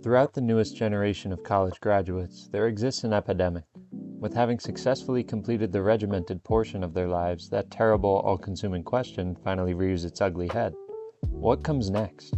Throughout the newest generation of college graduates, there exists an epidemic. With having successfully completed the regimented portion of their lives, that terrible, all-consuming question finally rears its ugly head. What comes next?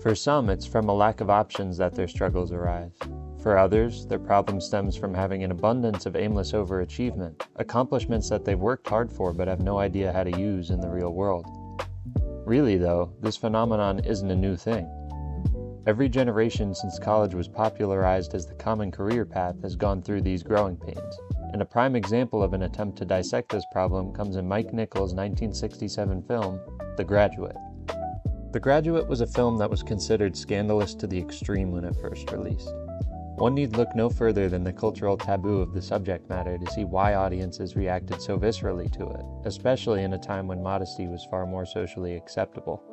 For some, it's from a lack of options that their struggles arise. For others, their problem stems from having an abundance of aimless overachievement, accomplishments that they've worked hard for but have no idea how to use in the real world. Really, though, this phenomenon isn't a new thing. Every generation since college was popularized as the common career path has gone through these growing pains, and a prime example of an attempt to dissect this problem comes in Mike Nichols' 1967 film, The Graduate. The Graduate was a film that was considered scandalous to the extreme when it first released. One need look no further than the cultural taboo of the subject matter to see why audiences reacted so viscerally to it, especially in a time when modesty was far more socially acceptable.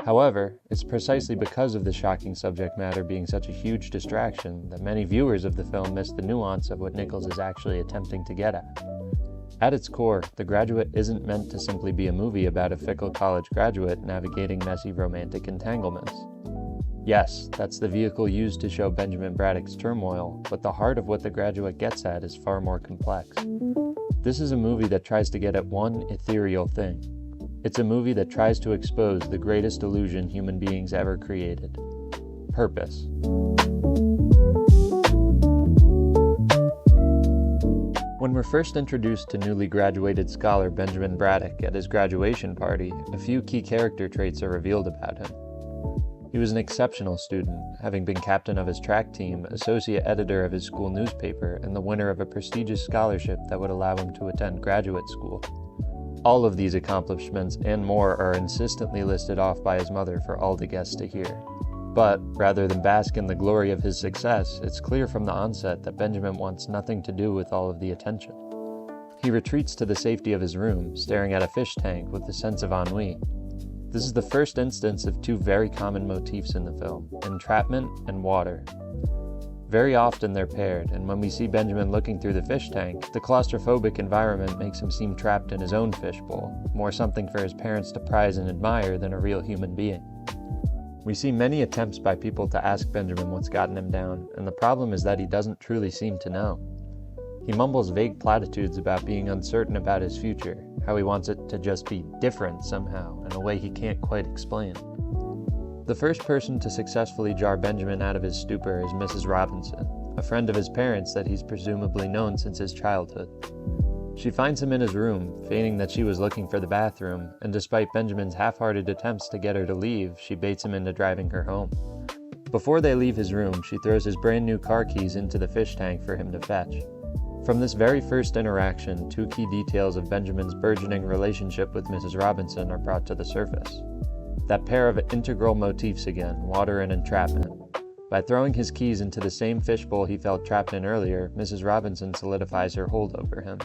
However, it's precisely because of the shocking subject matter being such a huge distraction that many viewers of the film miss the nuance of what Nichols is actually attempting to get at. At its core, The Graduate isn't meant to simply be a movie about a fickle college graduate navigating messy romantic entanglements. Yes, that's the vehicle used to show Benjamin Braddock's turmoil, but the heart of what The Graduate gets at is far more complex. This is a movie that tries to get at one ethereal thing. It's a movie that tries to expose the greatest illusion human beings ever created: purpose. When we're first introduced to newly graduated scholar Benjamin Braddock at his graduation party, a few key character traits are revealed about him. He was an exceptional student, having been captain of his track team, associate editor of his school newspaper, and the winner of a prestigious scholarship that would allow him to attend graduate school. All of these accomplishments and more are insistently listed off by his mother for all the guests to hear. But, rather than bask in the glory of his success, it's clear from the onset that Benjamin wants nothing to do with all of the attention. He retreats to the safety of his room, staring at a fish tank with a sense of ennui. This is the first instance of two very common motifs in the film: entrapment and water. Very often they're paired, and when we see Benjamin looking through the fish tank, the claustrophobic environment makes him seem trapped in his own fishbowl, more something for his parents to prize and admire than a real human being. We see many attempts by people to ask Benjamin what's gotten him down, and the problem is that he doesn't truly seem to know. He mumbles vague platitudes about being uncertain about his future, how he wants it to just be different somehow, in a way he can't quite explain. The first person to successfully jar Benjamin out of his stupor is Mrs. Robinson, a friend of his parents that he's presumably known since his childhood. She finds him in his room, feigning that she was looking for the bathroom, and despite Benjamin's half-hearted attempts to get her to leave, she baits him into driving her home. Before they leave his room, she throws his brand new car keys into the fish tank for him to fetch. From this very first interaction, two key details of Benjamin's burgeoning relationship with Mrs. Robinson are brought to the surface. That pair of integral motifs again, water and entrapment. By throwing his keys into the same fishbowl he felt trapped in earlier, Mrs. Robinson solidifies her hold over him.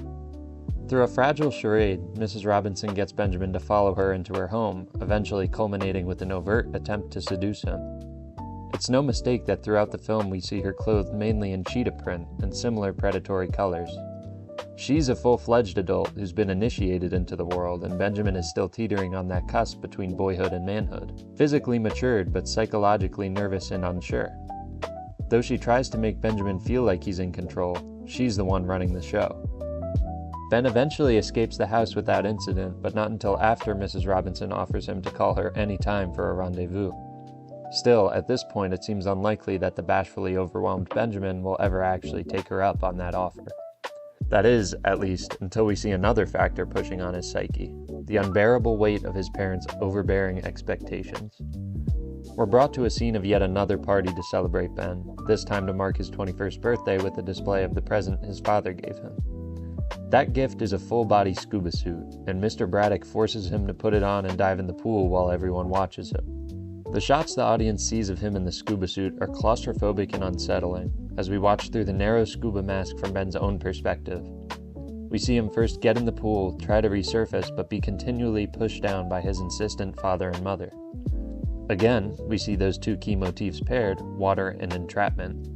Through a fragile charade, Mrs. Robinson gets Benjamin to follow her into her home, eventually culminating with an overt attempt to seduce him. It's no mistake that throughout the film we see her clothed mainly in cheetah print and similar predatory colors. She's a full-fledged adult who's been initiated into the world, and Benjamin is still teetering on that cusp between boyhood and manhood, physically matured but psychologically nervous and unsure. Though she tries to make Benjamin feel like he's in control, she's the one running the show. Ben eventually escapes the house without incident, but not until after Mrs. Robinson offers him to call her any time for a rendezvous. Still, at this point it seems unlikely that the bashfully overwhelmed Benjamin will ever actually take her up on that offer. That is, at least, until we see another factor pushing on his psyche: the unbearable weight of his parents' overbearing expectations. We're brought to a scene of yet another party to celebrate Ben, this time to mark his 21st birthday with a display of the present his father gave him. That gift is a full-body scuba suit, and Mr. Braddock forces him to put it on and dive in the pool while everyone watches him. The shots the audience sees of him in the scuba suit are claustrophobic and unsettling, as we watch through the narrow scuba mask from Ben's own perspective. We see him first get in the pool, try to resurface, but be continually pushed down by his insistent father and mother. Again, we see those two key motifs paired, water and entrapment.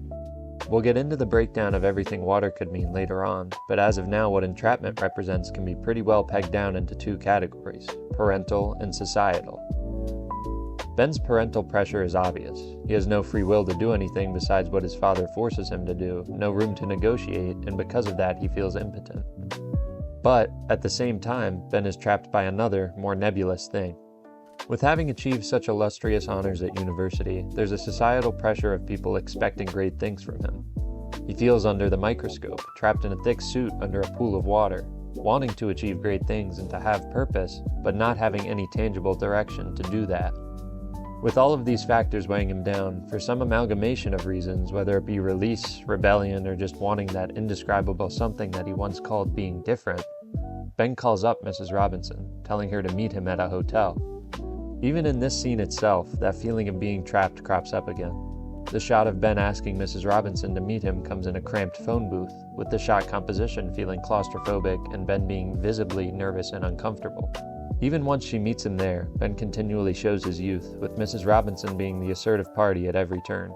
We'll get into the breakdown of everything water could mean later on, but as of now what entrapment represents can be pretty well pegged down into two categories: parental and societal. Ben's parental pressure is obvious. He has no free will to do anything besides what his father forces him to do, no room to negotiate, and because of that he feels impotent. But, at the same time, Ben is trapped by another, more nebulous thing. With having achieved such illustrious honors at university, there's a societal pressure of people expecting great things from him. He feels under the microscope, trapped in a thick suit under a pool of water, wanting to achieve great things and to have purpose, but not having any tangible direction to do that. With all of these factors weighing him down, for some amalgamation of reasons, whether it be release, rebellion, or just wanting that indescribable something that he once called being different, Ben calls up Mrs. Robinson, telling her to meet him at a hotel. Even in this scene itself, that feeling of being trapped crops up again. The shot of Ben asking Mrs. Robinson to meet him comes in a cramped phone booth, with the shot composition feeling claustrophobic and Ben being visibly nervous and uncomfortable. Even once she meets him there, Ben continually shows his youth, with Mrs. Robinson being the assertive party at every turn.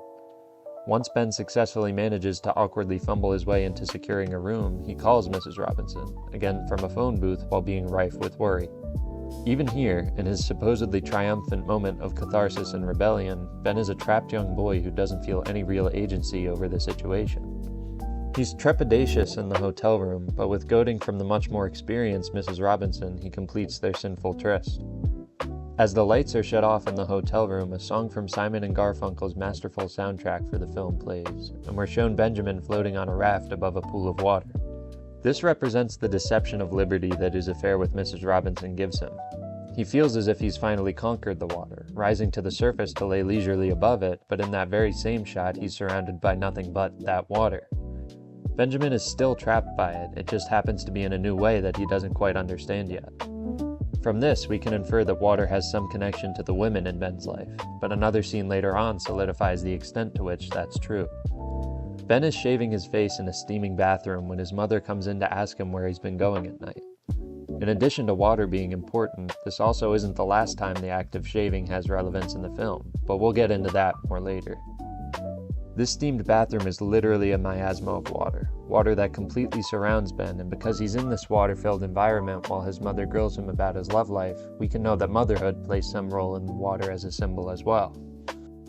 Once Ben successfully manages to awkwardly fumble his way into securing a room, he calls Mrs. Robinson, again from a phone booth while being rife with worry. Even here, in his supposedly triumphant moment of catharsis and rebellion, Ben is a trapped young boy who doesn't feel any real agency over the situation. He's trepidatious in the hotel room, but with goading from the much more experienced Mrs. Robinson, he completes their sinful tryst. As the lights are shut off in the hotel room, a song from Simon and Garfunkel's masterful soundtrack for the film plays, and we're shown Benjamin floating on a raft above a pool of water. This represents the deception of liberty that his affair with Mrs. Robinson gives him. He feels as if he's finally conquered the water, rising to the surface to lay leisurely above it, but in that very same shot he's surrounded by nothing but that water. Benjamin is still trapped by it just happens to be in a new way that he doesn't quite understand yet. From this, we can infer that water has some connection to the women in Ben's life, but another scene later on solidifies the extent to which that's true. Ben is shaving his face in a steaming bathroom when his mother comes in to ask him where he's been going at night. In addition to water being important, this also isn't the last time the act of shaving has relevance in the film, but we'll get into that more later. This steamed bathroom is literally a miasma of water, water that completely surrounds Ben, and because he's in this water-filled environment while his mother grills him about his love life, we can know that motherhood plays some role in the water as a symbol as well.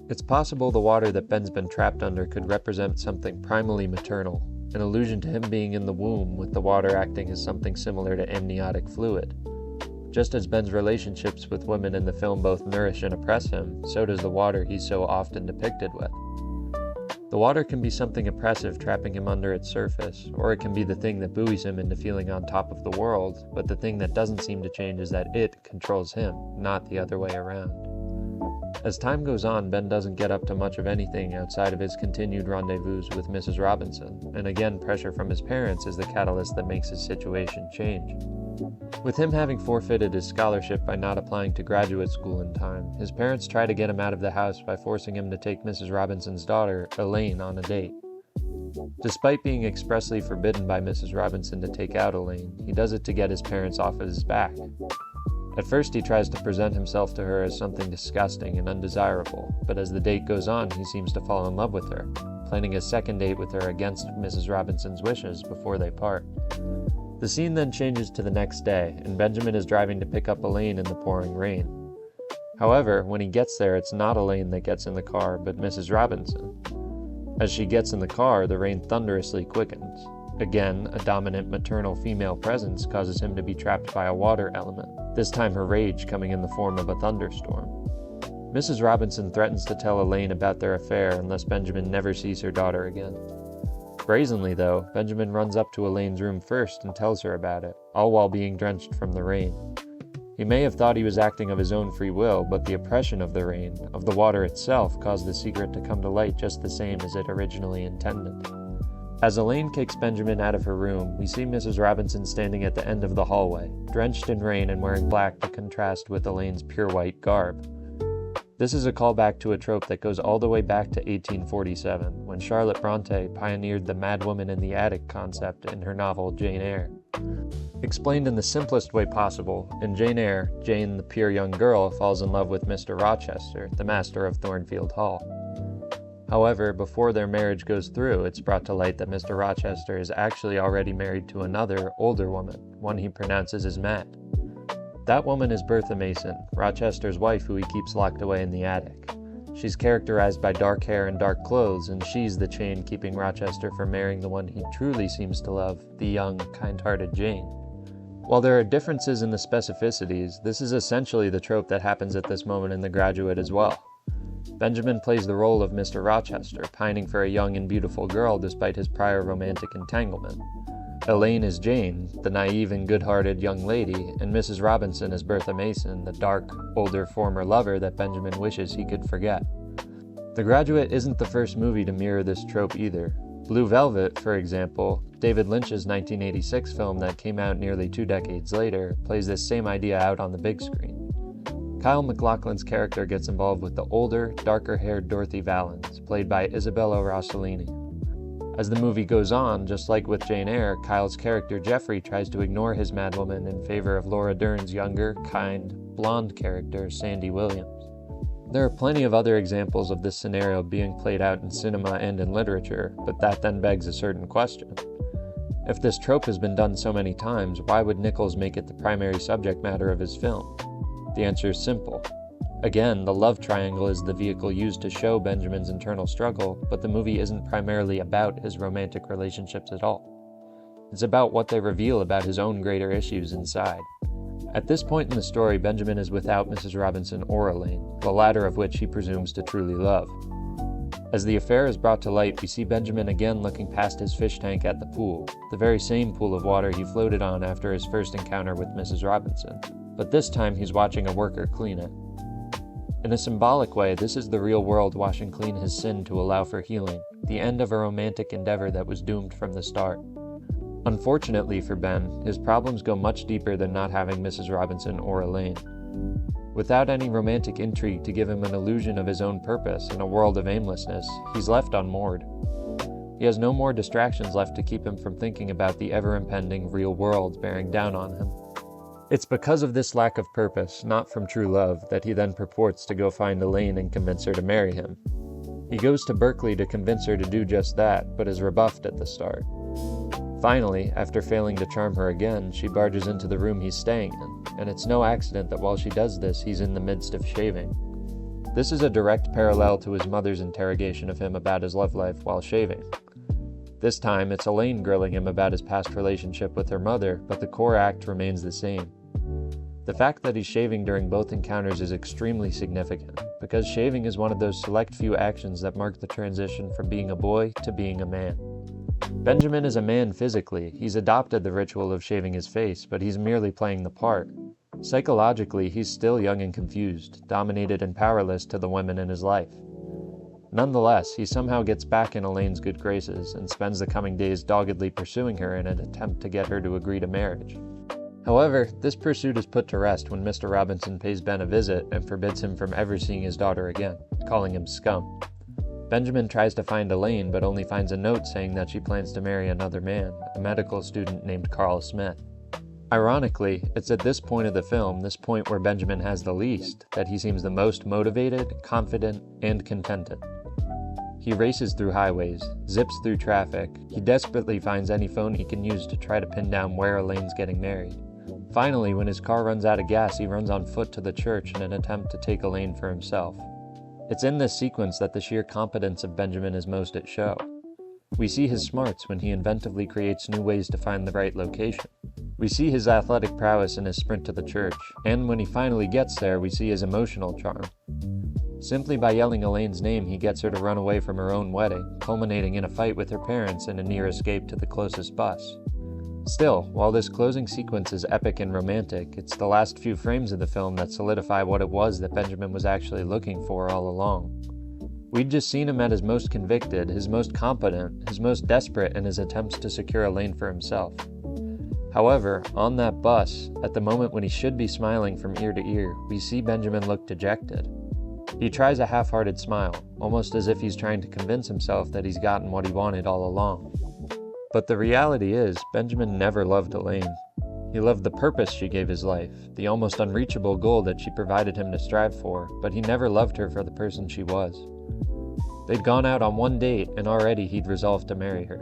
It's possible the water that Ben's been trapped under could represent something primally maternal, an allusion to him being in the womb, with the water acting as something similar to amniotic fluid. Just as Ben's relationships with women in the film both nourish and oppress him, so does the water he's so often depicted with. The water can be something oppressive trapping him under its surface, or it can be the thing that buoys him into feeling on top of the world, but the thing that doesn't seem to change is that it controls him, not the other way around. As time goes on, Ben doesn't get up to much of anything outside of his continued rendezvous with Mrs. Robinson, and again pressure from his parents is the catalyst that makes his situation change. With him having forfeited his scholarship by not applying to graduate school in time, his parents try to get him out of the house by forcing him to take Mrs. Robinson's daughter, Elaine, on a date. Despite being expressly forbidden by Mrs. Robinson to take out Elaine, he does it to get his parents off of his back. At first he tries to present himself to her as something disgusting and undesirable, but as the date goes on he seems to fall in love with her, planning a second date with her against Mrs. Robinson's wishes before they part. The scene then changes to the next day, and Benjamin is driving to pick up Elaine in the pouring rain. However, when he gets there, it's not Elaine that gets in the car, but Mrs. Robinson. As she gets in the car, the rain thunderously quickens. Again, a dominant maternal female presence causes him to be trapped by a water element, this time her rage coming in the form of a thunderstorm. Mrs. Robinson threatens to tell Elaine about their affair unless Benjamin never sees her daughter again. Brazenly, though, Benjamin runs up to Elaine's room first and tells her about it, all while being drenched from the rain. He may have thought he was acting of his own free will, but the oppression of the rain, of the water itself, caused the secret to come to light just the same as it originally intended. As Elaine kicks Benjamin out of her room, we see Mrs. Robinson standing at the end of the hallway, drenched in rain and wearing black to contrast with Elaine's pure white garb. This is a callback to a trope that goes all the way back to 1847, when Charlotte Bronte pioneered the mad woman in the attic concept in her novel Jane Eyre. Explained in the simplest way possible, in Jane Eyre, Jane, the pure young girl, falls in love with Mr. Rochester, the master of Thornfield Hall. However, before their marriage goes through, it's brought to light that Mr. Rochester is actually already married to another, older woman, one he pronounces as Matt. That woman is Bertha Mason, Rochester's wife who he keeps locked away in the attic. She's characterized by dark hair and dark clothes, and she's the chain keeping Rochester from marrying the one he truly seems to love, the young, kind-hearted Jane. While there are differences in the specificities, this is essentially the trope that happens at this moment in The Graduate as well. Benjamin plays the role of Mr. Rochester, pining for a young and beautiful girl despite his prior romantic entanglement. Elaine is Jane, the naive and good-hearted young lady, and Mrs. Robinson is Bertha Mason, the dark, older former lover that Benjamin wishes he could forget. The Graduate isn't the first movie to mirror this trope either. Blue Velvet, for example, David Lynch's 1986 film that came out nearly 2 decades later, plays this same idea out on the big screen. Kyle MacLachlan's character gets involved with the older, darker-haired Dorothy Valens, played by Isabella Rossellini. As the movie goes on, just like with Jane Eyre, Kyle's character Jeffrey tries to ignore his madwoman in favor of Laura Dern's younger, kind, blonde character, Sandy Williams. There are plenty of other examples of this scenario being played out in cinema and in literature, but that then begs a certain question. If this trope has been done so many times, why would Nichols make it the primary subject matter of his film? The answer is simple. Again, the love triangle is the vehicle used to show Benjamin's internal struggle, but the movie isn't primarily about his romantic relationships at all. It's about what they reveal about his own greater issues inside. At this point in the story, Benjamin is without Mrs. Robinson or Elaine, the latter of which he presumes to truly love. As the affair is brought to light, we see Benjamin again looking past his fish tank at the pool, the very same pool of water he floated on after his first encounter with Mrs. Robinson, but this time he's watching a worker clean it. In a symbolic way, this is the real world washing clean his sin to allow for healing, the end of a romantic endeavor that was doomed from the start. Unfortunately for Ben, his problems go much deeper than not having Mrs. Robinson or Elaine. Without any romantic intrigue to give him an illusion of his own purpose in a world of aimlessness, he's left unmoored. He has no more distractions left to keep him from thinking about the ever-impending real world bearing down on him. It's because of this lack of purpose, not from true love, that he then purports to go find Elaine and convince her to marry him. He goes to Berkeley to convince her to do just that, but is rebuffed at the start. Finally, after failing to charm her again, she barges into the room he's staying in, and it's no accident that while she does this, he's in the midst of shaving. This is a direct parallel to his mother's interrogation of him about his love life while shaving. This time, it's Elaine grilling him about his past relationship with her mother, but the core act remains the same. The fact that he's shaving during both encounters is extremely significant, because shaving is one of those select few actions that mark the transition from being a boy to being a man. Benjamin is a man physically, he's adopted the ritual of shaving his face, but he's merely playing the part. Psychologically, he's still young and confused, dominated and powerless to the women in his life. Nonetheless, he somehow gets back in Elaine's good graces and spends the coming days doggedly pursuing her in an attempt to get her to agree to marriage. However, this pursuit is put to rest when Mr. Robinson pays Ben a visit and forbids him from ever seeing his daughter again, calling him scum. Benjamin tries to find Elaine, but only finds a note saying that she plans to marry another man, a medical student named Carl Smith. Ironically, it's at this point of the film, this point where Benjamin has the least, that he seems the most motivated, confident, and contented. He races through highways, zips through traffic, he desperately finds any phone he can use to try to pin down where Elaine's getting married. Finally, when his car runs out of gas, he runs on foot to the church in an attempt to take Elaine for himself. It's in this sequence that the sheer competence of Benjamin is most at show. We see his smarts when he inventively creates new ways to find the right location. We see his athletic prowess in his sprint to the church, and when he finally gets there, we see his emotional charm. Simply by yelling Elaine's name, he gets her to run away from her own wedding, culminating in a fight with her parents and a near escape to the closest bus. Still, while this closing sequence is epic and romantic, it's the last few frames of the film that solidify what it was that Benjamin was actually looking for all along. We'd just seen him at his most convicted, his most competent, his most desperate in his attempts to secure Elaine for himself. However, on that bus, at the moment when he should be smiling from ear to ear, we see Benjamin look dejected. He tries a half-hearted smile, almost as if he's trying to convince himself that he's gotten what he wanted all along. But the reality is, Benjamin never loved Elaine. He loved the purpose she gave his life, the almost unreachable goal that she provided him to strive for, but he never loved her for the person she was. They'd gone out on one date, and already he'd resolved to marry her.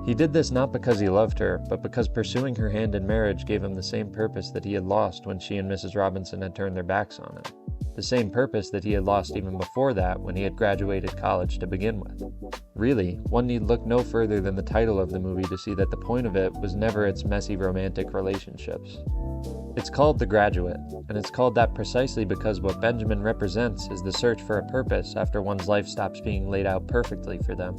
He did this not because he loved her, but because pursuing her hand in marriage gave him the same purpose that he had lost when she and Mrs. Robinson had turned their backs on him. The same purpose that he had lost even before that when he had graduated college to begin with. Really, one need look no further than the title of the movie to see that the point of it was never its messy romantic relationships. It's called The Graduate, and it's called that precisely because what Benjamin represents is the search for a purpose after one's life stops being laid out perfectly for them.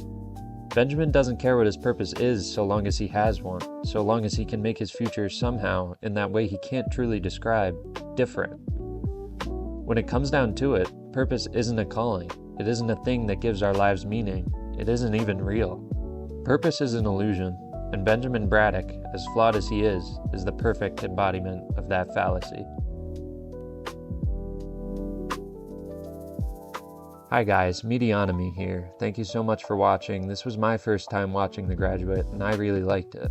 Benjamin doesn't care what his purpose is so long as he has one, so long as he can make his future somehow, in that way he can't truly describe, different. When it comes down to it, purpose isn't a calling. It isn't a thing that gives our lives meaning. It isn't even real. Purpose is an illusion, and Benjamin Braddock, as flawed as he is the perfect embodiment of that fallacy. Hi guys, Medionomy here. Thank you so much for watching. This was my first time watching The Graduate, and I really liked it.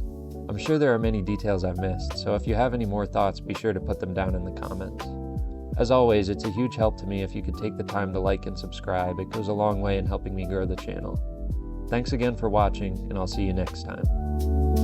I'm sure there are many details I've missed, so if you have any more thoughts, be sure to put them down in the comments. As always, it's a huge help to me if you could take the time to like and subscribe. It goes a long way in helping me grow the channel. Thanks again for watching, and I'll see you next time.